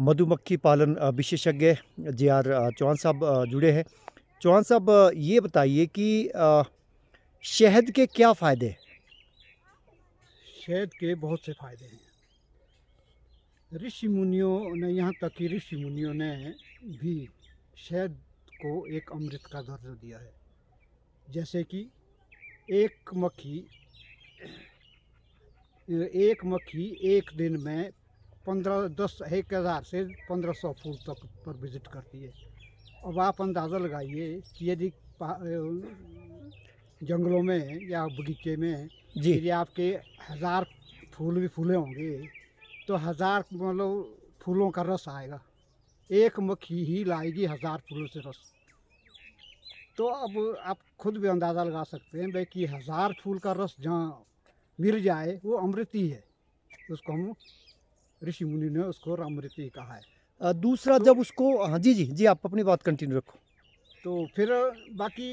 मधुमक्खी पालन विशेषज्ञ जे.आर. चौहान साहब जुड़े हैं। चौहान साहब, ये बताइए कि शहद के क्या फ़ायदे हैं? शहद के बहुत से फायदे हैं। ऋषि मुनियों ने, यहाँ तक कि ऋषि मुनियों ने भी शहद को एक अमृत का दर्जा दिया है। जैसे कि एक मक्खी एक दिन में 1,000 से 1,500 फूल तक पर विजिट करती है। अब आप अंदाज़ा लगाइए कि यदि जंगलों में या बगीचे में जी। यदि आपके 1,000 फूल भी फूले होंगे तो 1,000 मतलब फूलों का रस आएगा। एक मक्खी ही लाएगी 1,000 फूलों से रस। तो अब आप खुद भी अंदाज़ा लगा सकते हैं भाई कि 1,000 फूल का रस जहाँ मिल जाए वो अमृत ही है। उसको हम ऋषि मुनि ने उसको अमृत ही कहा है। दूसरा तो जब उसको हाँ, जी, जी, जी, आप अपनी बात कंटिन्यू रखो। तो फिर बाकी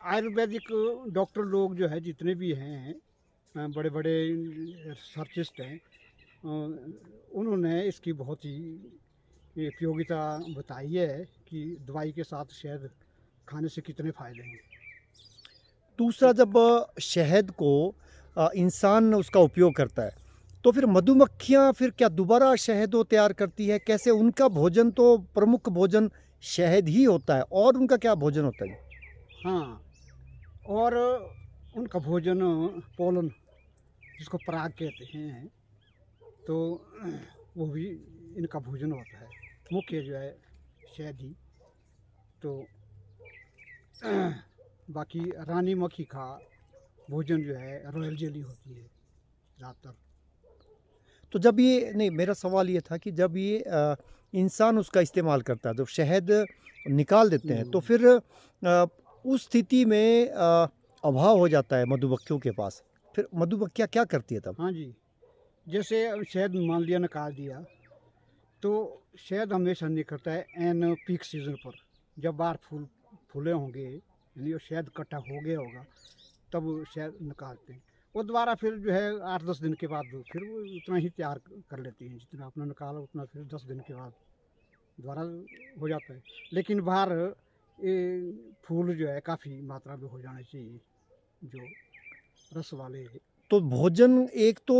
आयुर्वेदिक डॉक्टर लोग जो है जितने भी हैं, बड़े बड़े रिसर्चिस्ट हैं, उन्होंने इसकी बहुत ही उपयोगिता बताई है कि दवाई के साथ शहद खाने से कितने फ़ायदे हैं। दूसरा जब शहद को इंसान उसका उपयोग करता है, तो फिर मधुमक्खियाँ फिर क्या दोबारा शहद वो तैयार करती है? कैसे उनका भोजन तो प्रमुख भोजन शहद ही होता है और उनका क्या भोजन होता है? हाँ, और उनका भोजन पोलन, जिसको पराग कहते हैं, तो वो भी इनका भोजन होता है। मुख्य जो है शहद ही। तो बाकी रानी मक्खी का भोजन जो है रॉयल जेली होती है ज़्यादातर। तो जब ये नहीं, मेरा सवाल ये था कि जब ये इंसान उसका इस्तेमाल करता है, जब शहद निकाल देते हैं, तो फिर उस स्थिति में अभाव हो जाता है मधुमक्खियों के पास। फिर मधुमक्खियाँ क्या करती है तब? हाँ जी, जैसे अब शहद मान लिया निकाल दिया, तो शहद हमेशा निकलता है एन पीक सीज़न पर। जब बाहर फूल फूले होंगे, यानी वो शहद इकट्ठा हो गया होगा, तब वो शहद निकालते हैं। वो दोबारा फिर जो है 8-10 दिन के बाद फिर वो उतना ही तैयार कर लेती हैं, जितना आपने निकाला उतना फिर 10 दिन के बाद दोबारा हो जाता है। लेकिन बाहर ये फूल जो है काफ़ी मात्रा में हो जाने चाहिए, जो रस वाले। तो भोजन एक तो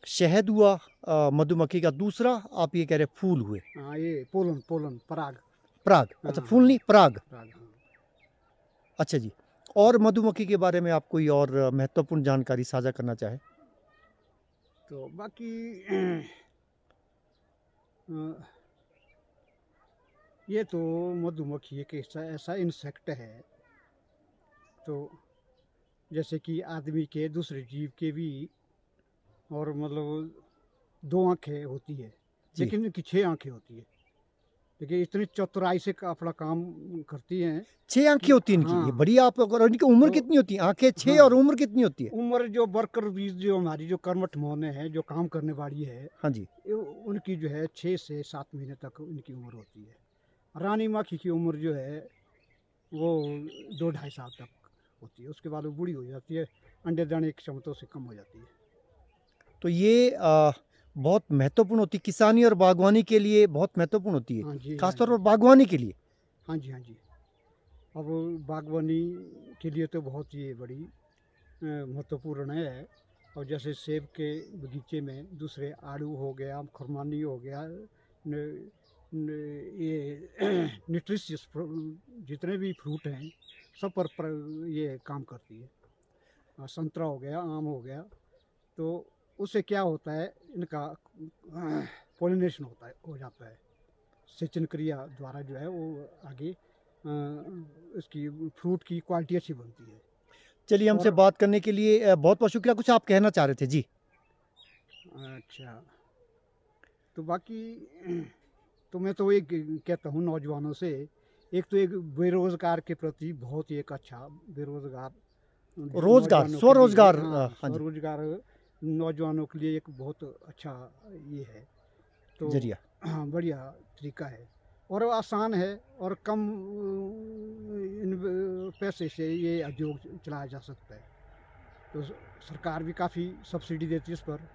शहद हुआ मधुमक्खी का, दूसरा आप ये कह रहे फूल हुए, हाँ, ये पोलन पोलन पराग। पराग। हाँ अच्छा, फूल हाँ, नहीं, पराग। पराग हाँ। अच्छा जी। और मधुमक्खी के बारे में आप कोई और महत्वपूर्ण जानकारी साझा करना चाहें? तो बाकी अ, ये तो मधुमक्खी एक ऐसा ऐसा इंसेक्ट है, तो जैसे कि आदमी के दूसरे जीव के भी और मतलब 2 आँखें होती है, जी। लेकिन इनकी 6 आँखें होती है। देखिए इतनी चतुराई से अपना काम करती हैं 6 आँखें कि होती हैं इनकी, ये हाँ, बढ़िया। आप और इनकी उम्र तो कितनी होती है? आँखें 6 और हाँ, उम्र कितनी होती है? उम्र जो वर्कर बीज जो हमारी जो कर्मठ मोने हैं, जो काम करने वाली है, हाँ जी। उनकी जो है 6 से 7 महीने तक उनकी उम्र होती है। रानी मक्खी की उम्र जो है वो 2 ढाई साल तक होती है, उसके बाद वो बूढ़ी हो जाती है, अंडे देने की क्षमता से कम हो जाती है। तो ये बहुत महत्वपूर्ण होती है, किसानी और बागवानी के लिए बहुत महत्वपूर्ण होती है, हाँ जी, हाँ खासतौर जी। पर बागवानी के लिए। हाँ जी, हाँ जी। अब बागवानी के लिए तो बहुत ही बड़ी महत्वपूर्ण है। और जैसे सेब के बगीचे में दूसरे आड़ू हो गया, खुरमानी हो गया, न, न, ये न्यूट्रिशियस जितने भी फ्रूट हैं सब पर ये काम करती है। संतरा हो गया, आम हो गया, तो उससे क्या होता है, इनका पोलिनेशन होता है, हो जाता है। सिंचन क्रिया द्वारा जो है वो आगे इसकी फ्रूट की क्वालिटी अच्छी बनती है। चलिए, हमसे और बात करने के लिए बहुत-बहुत शुक्रिया। कुछ आप कहना चाह रहे थे? जी। अच्छा, तो बाकी तो मैं तो एक कहता हूँ नौजवानों से, एक तो एक बेरोज़गार के प्रति बहुत ही एक अच्छा बेरोज़गार जो रोज़गार, नौजवानों के लिए, स्वरोज़गार हाँ, हाँ जी, स्वरोज़गार नौजवानों के लिए एक बहुत अच्छा ये है। तो ज़रिया। हाँ, बढ़िया तरीका है और वो आसान है और कम पैसे से ये उद्योग चलाया जा सकता है। तो सरकार भी काफ़ी सब्सिडी देती है इस पर।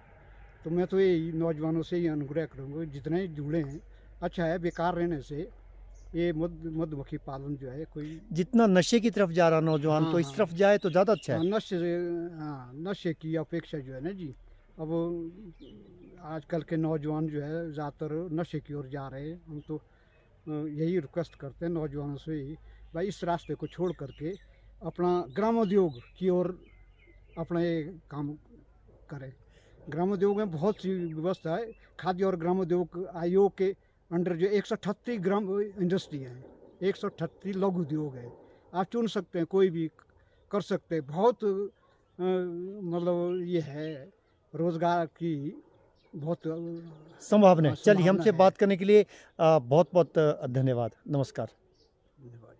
तो मैं तो यही नौजवानों से ही अनुग्रह करूँगा, जितने जुड़े हैं अच्छा है। बेकार रहने से ये मधुमक्खी पालन जो है कोई, जितना नशे की तरफ जा रहा नौजवान, हाँ तो इस हाँ तरफ जाए तो ज़्यादा अच्छा है। हाँ, नशे की अपेक्षा जो है ना जी, अब आजकल के नौजवान जो है ज़्यादातर नशे की ओर जा रहे हैं। हम तो यही रिक्वेस्ट करते हैं नौजवानों से ही, भाई इस रास्ते को छोड़ करके अपना ग्रामोद्योग की ओर अपना ये काम करें। ग्रामोद्योग में बहुत सी व्यवस्था है। खाद्य और ग्रामोद्योग आयोग के अंडर जो 138 ग्राम इंडस्ट्री है, 138 लघु उद्योग है। आप चुन सकते हैं, कोई भी कर सकते हैं। बहुत मतलब ये है रोज़गार की बहुत संभावना है। चलिए, संभावना हमसे है। बात करने के लिए बहुत बहुत धन्यवाद। नमस्कार। धन्यवाद।